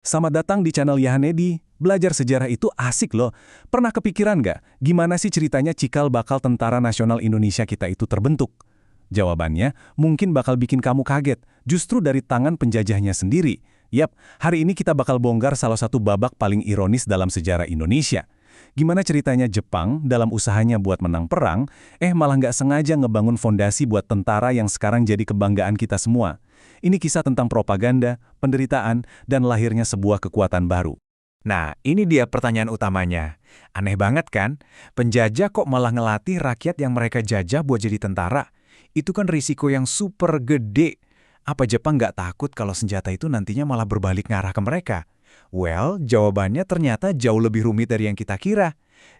Selamat datang di channel Yahanedi. Belajar sejarah itu asik loh. Pernah kepikiran nggak, gimana sih ceritanya cikal bakal Tentara Nasional Indonesia kita itu terbentuk? Jawabannya, mungkin bakal bikin kamu kaget, justru dari tangan penjajahnya sendiri. Yap, hari ini kita bakal bongkar salah satu babak paling ironis dalam sejarah Indonesia. Gimana ceritanya Jepang dalam usahanya buat menang perang, malah nggak sengaja ngebangun fondasi buat tentara yang sekarang jadi kebanggaan kita semua. Ini kisah tentang propaganda, penderitaan, dan lahirnya sebuah kekuatan baru. Nah, ini dia pertanyaan utamanya. Aneh banget kan? Penjajah kok malah ngelatih rakyat yang mereka jajah buat jadi tentara? Itu kan risiko yang super gede. Apa Jepang nggak takut kalau senjata itu nantinya malah berbalik ngarah ke mereka? Well, jawabannya ternyata jauh lebih rumit dari yang kita kira.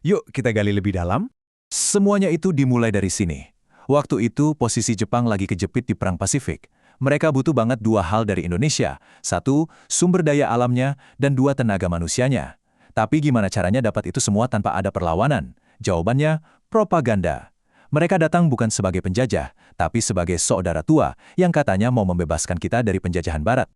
Yuk, kita gali lebih dalam. Semuanya itu dimulai dari sini. Waktu itu, posisi Jepang lagi kejepit di Perang Pasifik. Mereka butuh banget dua hal dari Indonesia. Satu, sumber daya alamnya, dan dua, tenaga manusianya. Tapi gimana caranya dapat itu semua tanpa ada perlawanan? Jawabannya, propaganda. Mereka datang bukan sebagai penjajah, tapi sebagai saudara tua yang katanya mau membebaskan kita dari penjajahan Barat.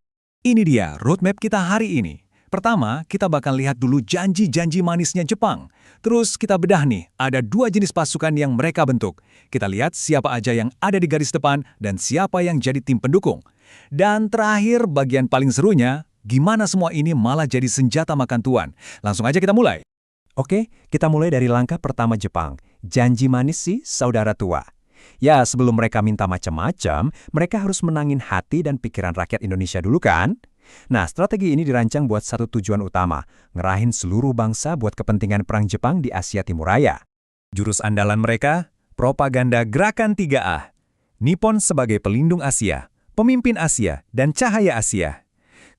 Ini dia roadmap kita hari ini. Pertama, kita bakal lihat dulu janji-janji manisnya Jepang. Terus kita bedah nih, ada dua jenis pasukan yang mereka bentuk. Kita lihat siapa aja yang ada di garis depan dan siapa yang jadi tim pendukung. Dan terakhir, bagian paling serunya, gimana semua ini malah jadi senjata makan tuan. Langsung aja kita mulai. Oke, kita mulai dari langkah pertama Jepang. Janji manis si saudara tua. Ya, sebelum mereka minta macam-macam, mereka harus menangin hati dan pikiran rakyat Indonesia dulu kan? Nah, strategi ini dirancang buat satu tujuan utama, ngerahin seluruh bangsa buat kepentingan Perang Jepang di Asia Timur Raya. Jurus andalan mereka, propaganda Gerakan 3A. Nippon sebagai pelindung Asia, pemimpin Asia, dan cahaya Asia.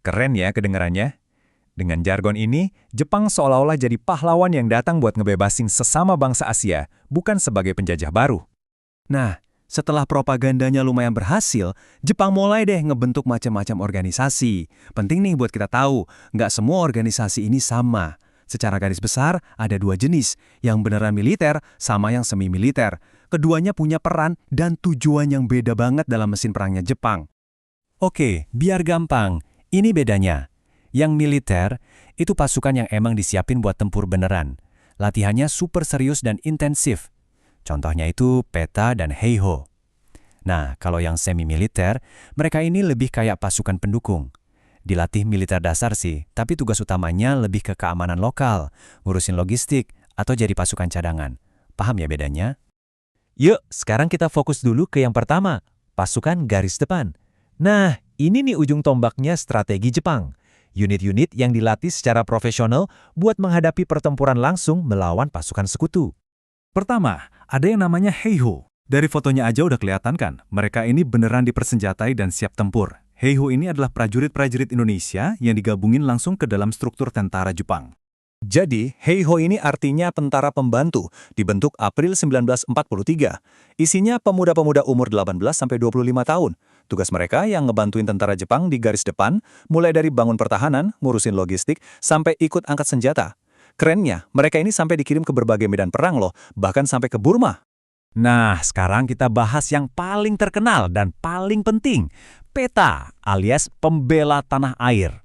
Keren ya kedengarannya? Dengan jargon ini, Jepang seolah-olah jadi pahlawan yang datang buat ngebebasin sesama bangsa Asia, bukan sebagai penjajah baru. Nah, setelah propagandanya lumayan berhasil, Jepang mulai deh ngebentuk macam-macam organisasi. Penting nih buat kita tahu, nggak semua organisasi ini sama. Secara garis besar, ada dua jenis, yang beneran militer sama yang semi-militer. Keduanya punya peran dan tujuan yang beda banget dalam mesin perangnya Jepang. Oke, biar gampang, ini bedanya. Yang militer, itu pasukan yang emang disiapin buat tempur beneran. Latihannya super serius dan intensif. Contohnya itu Peta dan Heiho. Nah, kalau yang semi-militer, mereka ini lebih kayak pasukan pendukung. Dilatih militer dasar sih, tapi tugas utamanya lebih ke keamanan lokal, ngurusin logistik, atau jadi pasukan cadangan. Paham ya bedanya? Yuk, sekarang kita fokus dulu ke yang pertama, pasukan garis depan. Nah, ini nih ujung tombaknya strategi Jepang. Unit-unit yang dilatih secara profesional buat menghadapi pertempuran langsung melawan pasukan sekutu. Pertama, ada yang namanya Heiho. Dari fotonya aja udah kelihatan kan, mereka ini beneran dipersenjatai dan siap tempur. Heiho ini adalah prajurit-prajurit Indonesia yang digabungin langsung ke dalam struktur tentara Jepang. Jadi, Heiho ini artinya tentara pembantu, dibentuk April 1943. Isinya pemuda-pemuda umur 18-25 tahun. Tugas mereka yang ngebantuin tentara Jepang di garis depan, mulai dari bangun pertahanan, ngurusin logistik, sampai ikut angkat senjata. Kerennya, mereka ini sampai dikirim ke berbagai medan perang loh, bahkan sampai ke Burma. Nah, sekarang kita bahas yang paling terkenal dan paling penting, Peta alias Pembela Tanah Air.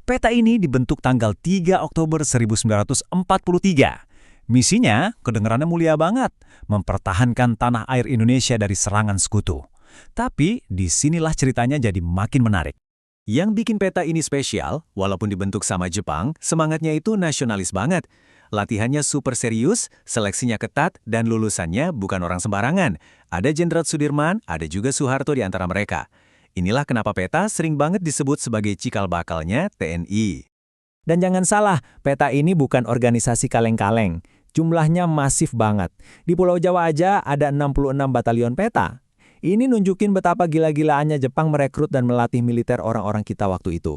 Peta ini dibentuk tanggal 3 Oktober 1943. Misinya, kedengarannya mulia banget, mempertahankan tanah air Indonesia dari serangan sekutu. Tapi, disinilah ceritanya jadi makin menarik. Yang bikin Peta ini spesial, walaupun dibentuk sama Jepang, semangatnya itu nasionalis banget. Latihannya super serius, seleksinya ketat, dan lulusannya bukan orang sembarangan. Ada Jenderal Sudirman, ada juga Soeharto di antara mereka. Inilah kenapa Peta sering banget disebut sebagai cikal bakalnya TNI. Dan jangan salah, Peta ini bukan organisasi kaleng-kaleng. Jumlahnya masif banget. Di Pulau Jawa aja ada 66 batalion Peta. Ini nunjukin betapa gila-gilaannya Jepang merekrut dan melatih militer orang-orang kita waktu itu.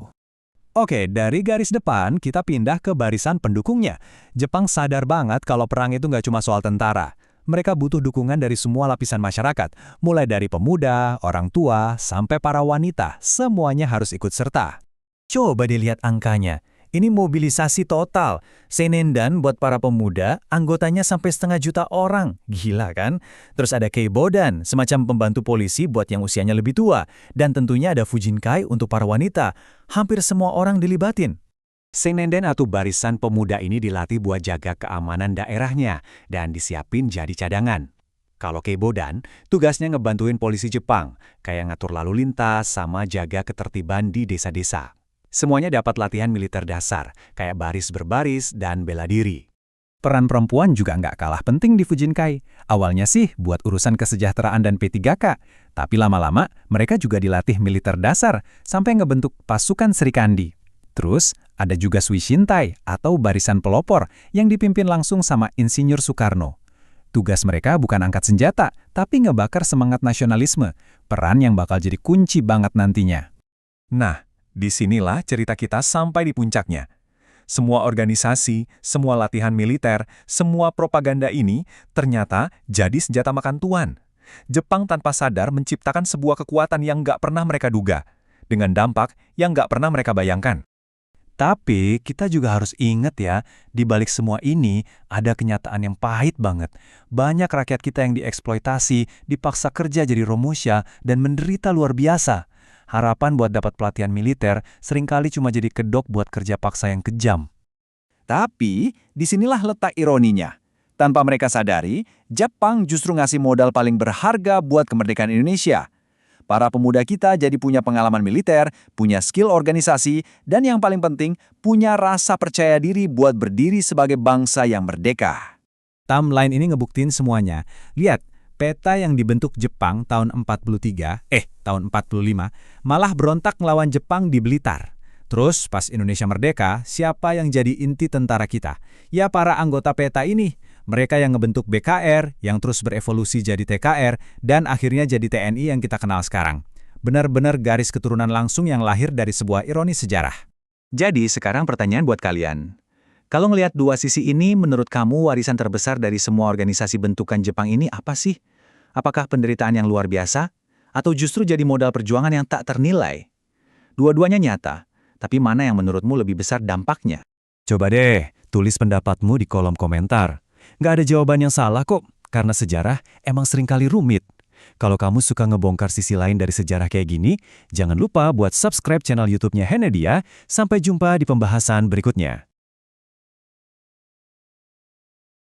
Oke, dari garis depan kita pindah ke barisan pendukungnya. Jepang sadar banget kalau perang itu nggak cuma soal tentara. Mereka butuh dukungan dari semua lapisan masyarakat, mulai dari pemuda, orang tua, sampai para wanita. Semuanya harus ikut serta. Coba dilihat angkanya. Ini mobilisasi total. Senendan buat para pemuda, anggotanya sampai 500.000 orang. Gila kan? Terus ada Keibodan, semacam pembantu polisi buat yang usianya lebih tua. Dan tentunya ada Fujinkai untuk para wanita. Hampir semua orang dilibatin. Seinenden atau barisan pemuda ini dilatih buat jaga keamanan daerahnya dan disiapin jadi cadangan. Kalau Keibodan, tugasnya ngebantuin polisi Jepang, kayak ngatur lalu lintas sama jaga ketertiban di desa-desa. Semuanya dapat latihan militer dasar, kayak baris berbaris dan bela diri. Peran perempuan juga nggak kalah penting di Fujinkai. Awalnya sih buat urusan kesejahteraan dan P3K, tapi lama-lama mereka juga dilatih militer dasar sampai ngebentuk pasukan Serikandi. Terus, ada juga Suishintai atau barisan pelopor yang dipimpin langsung sama Insinyur Soekarno. Tugas mereka bukan angkat senjata, tapi ngebakar semangat nasionalisme, peran yang bakal jadi kunci banget nantinya. Nah, disinilah cerita kita sampai di puncaknya. Semua organisasi, semua latihan militer, semua propaganda ini ternyata jadi senjata makan tuan. Jepang tanpa sadar menciptakan sebuah kekuatan yang nggak pernah mereka duga, dengan dampak yang nggak pernah mereka bayangkan. Tapi kita juga harus ingat ya, di balik semua ini ada kenyataan yang pahit banget. Banyak rakyat kita yang dieksploitasi, dipaksa kerja jadi romusha, dan menderita luar biasa. Harapan buat dapat pelatihan militer seringkali cuma jadi kedok buat kerja paksa yang kejam. Tapi, disinilah letak ironinya. Tanpa mereka sadari, Jepang justru ngasih modal paling berharga buat kemerdekaan Indonesia. Para pemuda kita jadi punya pengalaman militer, punya skill organisasi, dan yang paling penting, punya rasa percaya diri buat berdiri sebagai bangsa yang merdeka. Timeline ini ngebuktiin semuanya. Lihat, peta yang dibentuk Jepang tahun 45, malah berontak ngelawan Jepang di Blitar. Terus, pas Indonesia merdeka, siapa yang jadi inti tentara kita? Ya para anggota peta ini. Mereka yang ngebentuk BKR, yang terus berevolusi jadi TKR, dan akhirnya jadi TNI yang kita kenal sekarang. Benar-benar garis keturunan langsung yang lahir dari sebuah ironi sejarah. Jadi, sekarang pertanyaan buat kalian. Kalau ngelihat dua sisi ini, menurut kamu warisan terbesar dari semua organisasi bentukan Jepang ini apa sih? Apakah penderitaan yang luar biasa? Atau justru jadi modal perjuangan yang tak ternilai? Dua-duanya nyata, tapi mana yang menurutmu lebih besar dampaknya? Coba deh, tulis pendapatmu di kolom komentar. Nggak ada jawaban yang salah kok, karena sejarah emang seringkali rumit. Kalau kamu suka ngebongkar sisi lain dari sejarah kayak gini, jangan lupa buat subscribe channel YouTube-nya Henedia. Sampai jumpa di pembahasan berikutnya.